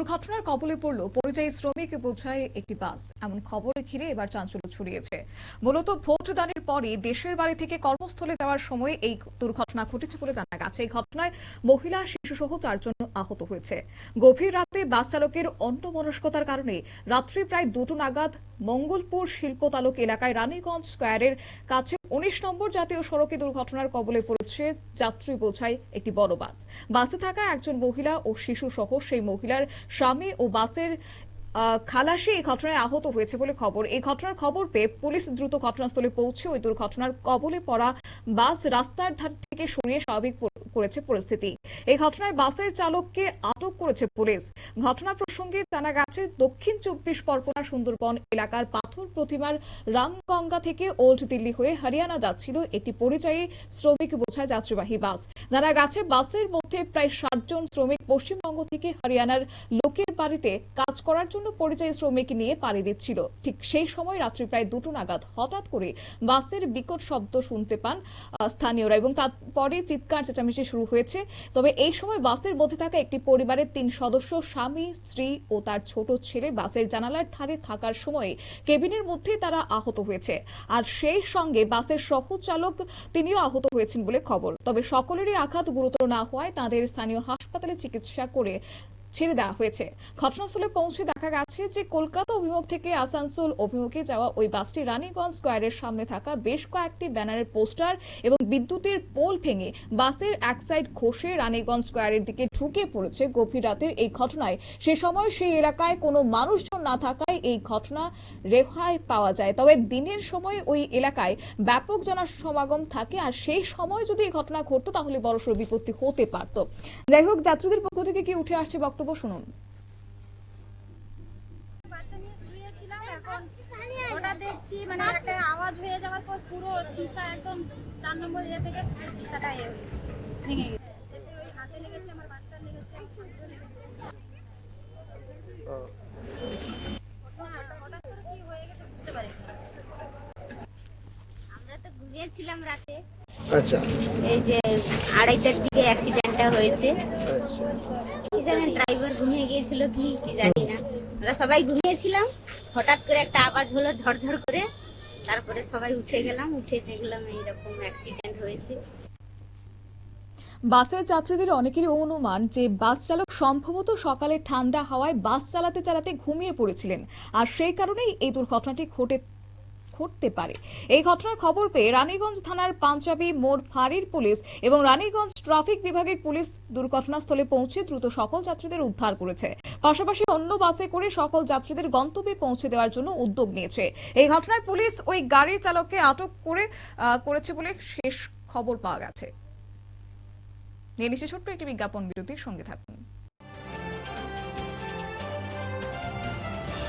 দুর্ঘটনার কবলে পড়ল পরিযায়ী শ্রমিক বোঝাই একটি বাস। এমন খবরে ঘিরে এবার চাঞ্চল্য ছড়িয়েছে। মূলত ভোটদানের পরে দেশের বাড়ি থেকে কর্মস্থলে যাওয়ার সময় এই দুর্ঘটনা ঘটেছে বলে জানা গেছে। এই ঘটনায় মহিলা, শিশুসহ 4 জন আহত হয়েছে। গভীর রাতে বাস চালকের অন্যমনস্কতার কারণে রাত্রি প্রায় 2টো নাগাদ মঙ্গলপুর শিল্পতালুক এলাকায় রানীগঞ্জ স্কয়ারের কাছে 19 নম্বর জাতীয় সড়কে দুর্ঘটনার কবলে পড়েছে যাত্রী বোঝাই একটি বড় বাস। বাসে থাকা একজন মহিলা ও শিশু সহ সেই মহিলার স্বামী ও বাসের খালাসি এই ঘটনায় আহত হয়েছে বলে খবর। এই ঘটনার খবর পেয়ে পুলিশ দ্রুত ঘটনাস্থলে পৌঁছে ওই দুর্ঘটনার কবলে পড়া বাস রাস্তার ধার থেকে সরিয়ে স্বাভাবিক করেছে পরিস্থিতি। এই ঘটনায় বাসের চালককে আটক করেছে পুলিশ। ঘটনা প্রসঙ্গে জানা গেছে, দক্ষিণ 24 পরগনা সুন্দরবন এলাকার পাথর প্রতিমার রামগঙ্গা থেকে ওল্ড দিল্লি হয়ে হরিয়ানা যাচ্ছিল একটি পরিযায়ী শ্রমিক বোঝাই যাত্রীবাহী বাস। জানা গেছে, বাসের মধ্যে প্রায় 60 জন শ্রমিক পশ্চিমবঙ্গ থেকে হরিয়ানার লোকের বাড়িতে কাজ করার জন্য পরিযায়ী শ্রমিক নিয়ে পাড়ি দিচ্ছিল। ঠিক সেই সময় রাত্রি প্রায় 2টো নাগাদ হঠাৎ করে বাসের বিকট শব্দ শুনতে পান স্থানীয়রা এবং তারপরে চিৎকার চেঁচামেচি শুরু হয়েছে। তবে এই সময় বাসের মধ্যে থাকা একটি পরিবারের 3 সদস্য, স্বামী, স্ত্রী ও তার ছোট ছেলে বাসের জানালার ধারে থাকার সময় কেবিনের মধ্যে তারা আহত হয়েছে। আর সেই সঙ্গে বাসের সহচালক তিনিও আহত হয়েছেন বলে খবর। তবে সকলেরই আঘাত গুরুতর না হওয়ায় তাদের স্থানীয় হাসপাতালে চিকিৎসা করে ছেড়ে দেওয়া হয়েছে। ঘটনাস্থলে পৌঁছে দেখা গেছে যে কলকাতা অভিমুখ থেকে আসানসোল অভিমুখে যাওয়া ওই বাসটি রানীগঞ্জ স্কয়ারের সামনে থাকা বেশ কয়েকটি ব্যানারের পোস্টার এবং বিদ্যুতের পোল ভেঙে বাসের এক সাইড ঘষে রানীগঞ্জ স্কয়ারের দিকে ঢুকে পড়েছে। গভীর রাতের এই ঘটনায় সে সময় সেই এলাকায় কোনো মানুষজন না থাকায় এই ঘটনা রেহাই পাওয়া যায়। তবে দিনের সময় ওই এলাকায় ব্যাপক জনসমাগম থাকে, আর সেই সময় যদি এই ঘটনা ঘটতো তাহলে বড়সড় বিপত্তি হতে পারত। যাই হোক, যাত্রীদের পক্ষ থেকে কি উঠে আসছে বক্তব্য শুনুন। হঠাৎ দেখছি মানে একটা আওয়াজ হয়ে যাওয়ার পর পুরো সীসা একদম 4 নম্বর ইয়ে থেকে সীসাটা ভেঙে গেছে। এতে ওই হাতে লেগেছে, আমার বাচ্চার লেগেছে, হঠাৎ করে কি হয়ে গেছে বুঝতে পারি। আমরা তো ঘুমিয়েছিলাম রাতে। আচ্ছা, এই যে 2:30টার দিকে অ্যাক্সিডেন্টটা হয়েছে। আচ্ছা, কি জানেন, ড্রাইভার ঘুমিয়ে গিয়েছিল কি জানি না, আমরা সবাই ঘুমিয়েছিলাম। হঠাৎ করে একটা আওয়াজ হলো ঝড়ঝড় করে, তারপরে সবাই উঠে গেলাম, উঠে দেখলাম এইরকম অ্যাক্সিডেন্ট হয়েছে। বাসের যাত্রীদের অনেকেরই অনুমান যে বাস চালক সম্ভবত সকালে ঠান্ডা হাওয়ায় বাস চালাতে চালাতে ঘুমিয়ে পড়েছিলেন, আর সেই কারণেই এই দুর্ঘটনাটি ঘটতে পারে। এই ঘটনার খবর পেয়ে রানীগঞ্জ থানার পাঞ্জাবি মোড় ফাঁড়ির পুলিশ এবং রানীগঞ্জ ট্রাফিক বিভাগের পুলিশ দুর্ঘটনাস্থলে পৌঁছে দ্রুত সকল যাত্রীদের উদ্ধার করেছে। পাশাপাশি অন্য বাসে করে সকল যাত্রীদের গন্তব্যে পৌঁছে দেওয়ার জন্য উদ্যোগ নিয়েছে। এই ঘটনায় পুলিশ ওই গাড়ির চালককে আটক করেছে বলে শেষ খবর পাওয়া গেছে। নিয়ে নিচ্ছে ছোট্ট একটি বিজ্ঞাপন বিরতির, সঙ্গে থাকুন।